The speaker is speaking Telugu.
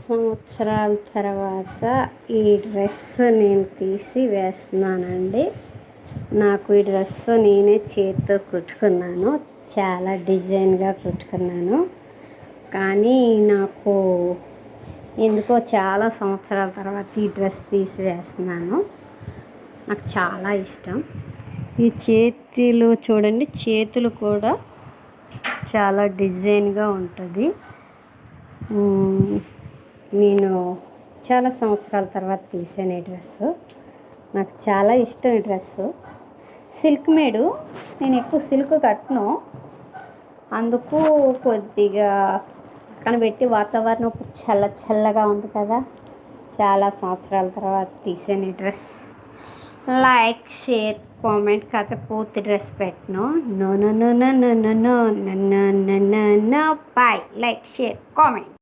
సంవత్సరాల తర్వాత ఈ డ్రెస్ నేను తీసి వేస్తున్నానండి. నాకు ఈ డ్రెస్ నేనే చేతితో కుట్టుకున్నాను. చాలా డిజైన్గా కుట్టుకున్నాను. కానీ నాకు ఎందుకో చాలా సంవత్సరాల తర్వాత ఈ డ్రెస్ తీసి వేస్తున్నాను. నాకు చాలా ఇష్టం. ఈ చేతులు చూడండి, చేతులు కూడా చాలా డిజైన్గా ఉంటుంది. నేను చాలా సంవత్సరాల తర్వాత తీసాను ఈ డ్రెస్సు. నాకు చాలా ఇష్టం ఈ డ్రెస్సు. సిల్క్ మేడు. నేను ఎక్కువ సిల్క్ కట్టను, అందుకు కొద్దిగా పక్కన పెట్టి వాతావరణం ఇప్పుడు చల్లగా ఉంది కదా, చాలా సంవత్సరాల తర్వాత తీసాను ఈ డ్రెస్. Like, share, comment. కాకపోతే పూర్తి డ్రెస్ పెట్టను. No no no no no no no no no no no. Bye. Like, share, comment.